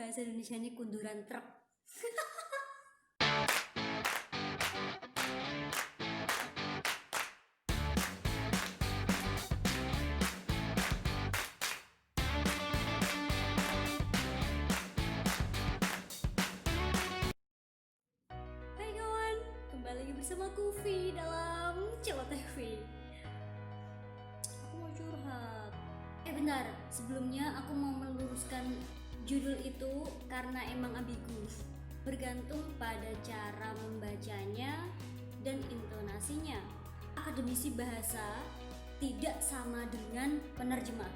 bahasa Indonesianya kunduran truk? Hai kawan, kembali lagi bersama Kufi dalam Celoteh TV. Aku mau curhat. Bentar, sebelumnya aku mau meluruskan judul itu karena emang ambigu, bergantung pada cara membacanya dan intonasinya. Akademisi bahasa tidak sama dengan penerjemah,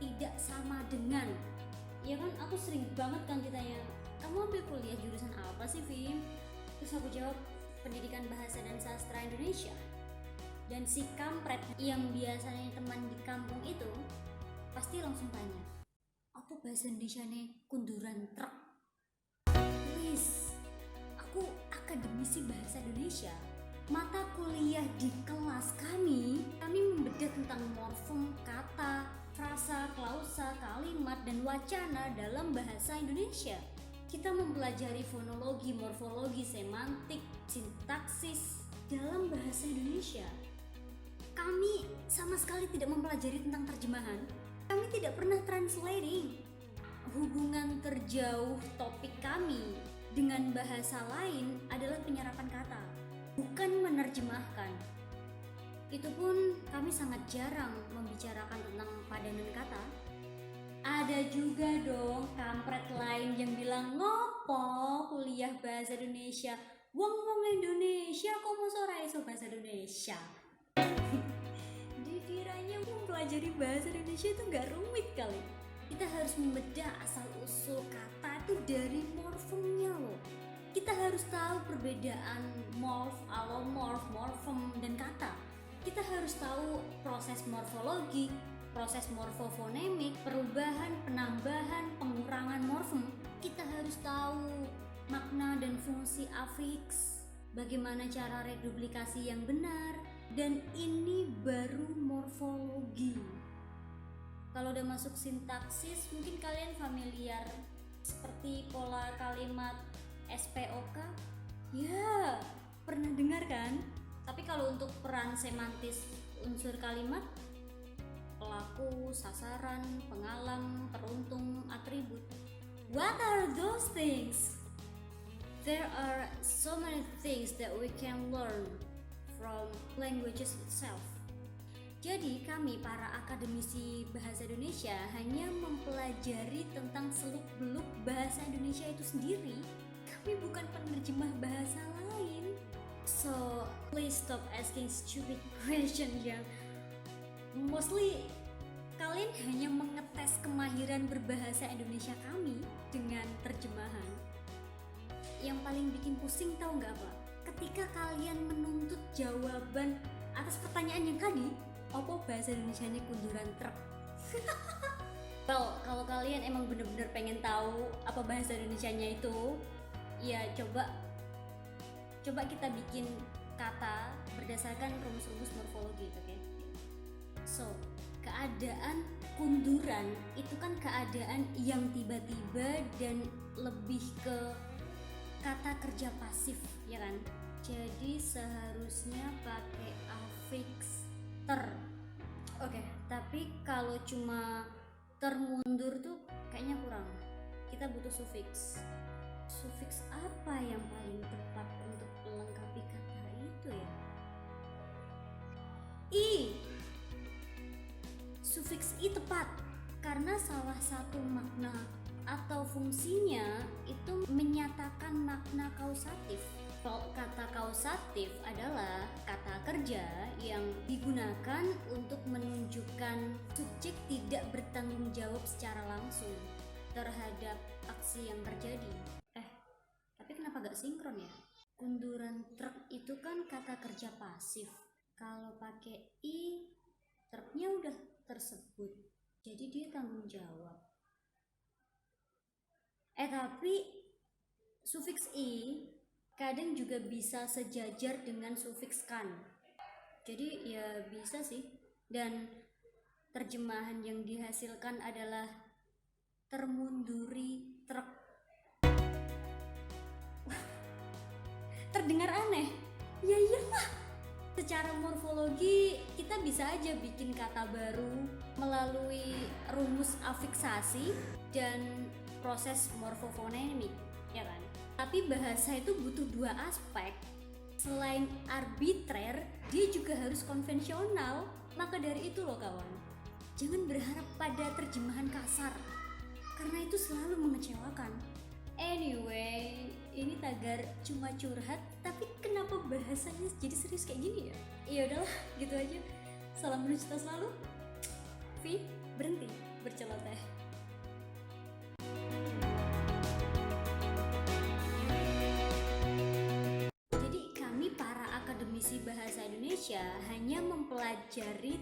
tidak sama dengan. Ya kan, aku sering banget kan ditanya, kamu ambil kuliah jurusan apa sih, Vim? Terus aku jawab, pendidikan bahasa dan sastra Indonesia. Dan si kampret yang biasanya teman di kampung itu pasti langsung tanya, apa bahasa Indonesia nih kunduran truk? Please, aku akademisi bahasa Indonesia. Mata kuliah di kelas kami membedah tentang morfem, kata, frasa, klausa, kalimat, dan wacana dalam bahasa Indonesia. Kita mempelajari fonologi, morfologi, semantik, sintaksis dalam bahasa Indonesia. Kami sama sekali tidak mempelajari tentang terjemahan. Kami tidak pernah translating. Hubungan terjauh topik kami dengan bahasa lain adalah penyerapan kata, bukan menerjemahkan. Itu pun kami sangat jarang membicarakan tentang padanan kata. Ada juga dong kampret lain yang bilang, ngopo kuliah bahasa Indonesia, wong Indonesia kok mau iso bahasa Indonesia. Dikiranya mempelajari bahasa Indonesia itu nggak rumit kali. Kita harus membedah asal usul kata itu dari morfemnya loh. Kita harus tahu perbedaan morf, alomorf, morfem, dan kata. Kita harus tahu proses morfologi, proses morfofonemik, perubahan, penambahan, pengurangan morfem. Kita harus tahu makna dan fungsi afiks, bagaimana cara reduplikasi yang benar, dan ini baru morfologi. Kalau udah masuk sintaksis, mungkin kalian familiar seperti pola kalimat SPOK. Ya, pernah dengar kan? Tapi kalau untuk peran semantis unsur kalimat, pelaku, sasaran, pengalam, peruntung, atribut. What are those things? There are so many things that we can learn from languages itself. Jadi kami para akademisi bahasa Indonesia hanya mempelajari tentang seluk-beluk bahasa Indonesia itu sendiri. Kami bukan penerjemah bahasa lain. So please stop asking stupid question yang mostly kalian hanya mengetes kemahiran berbahasa Indonesia kami dengan terjemahan. Yang paling bikin pusing tahu nggak apa? Ketika kalian menuntut jawaban atas pertanyaan yang tadi, apa bahasa Indonesianya kunduran truk? Well, kalau kalian emang bener-bener pengen tahu apa bahasa Indonesianya itu, ya coba kita bikin kata berdasarkan rumus-rumus morfologi, oke? So, keadaan kunduran itu kan keadaan yang tiba-tiba dan lebih ke kata kerja pasif, ya kan? Jadi seharusnya pakai afiks ter. Oke, tapi kalau cuma termundur tuh kayaknya kurang. Kita butuh sufiks. Sufiks apa yang paling tepat untuk melengkapi kata itu ya? I. Sufiks i tepat karena salah satu makna atau fungsinya itu menyatakan makna kausatif. Kata kausatif adalah kata kerja yang digunakan untuk menunjukkan subjek tidak bertanggung jawab secara langsung terhadap aksi yang terjadi. Tapi kenapa gak sinkron ya? Kunduran truk itu kan kata kerja pasif. Kalau pakai i, truknya udah tersebut, jadi dia tanggung jawab. Tapi sufiks i kadang juga bisa sejajar dengan sufiks kan. Jadi ya bisa sih. Dan terjemahan yang dihasilkan adalah termunduri truk. aneh? Ya iyalah. Secara morfologi kita bisa aja bikin kata baru melalui rumus afiksasi dan proses morfofonemik, ya kan? Tapi bahasa itu butuh dua aspek. Selain arbitrer, dia juga harus konvensional. Maka dari itu loh kawan, jangan berharap pada terjemahan kasar, karena itu selalu mengecewakan. Anyway, ini Tagar cuma curhat, tapi kenapa bahasanya jadi serius kayak gini ya? Ya udahlah, gitu aja. Salam menuju tas lalu. Vi, berhenti berceloteh. Jadi kami para akademisi bahasa Indonesia hanya mempelajari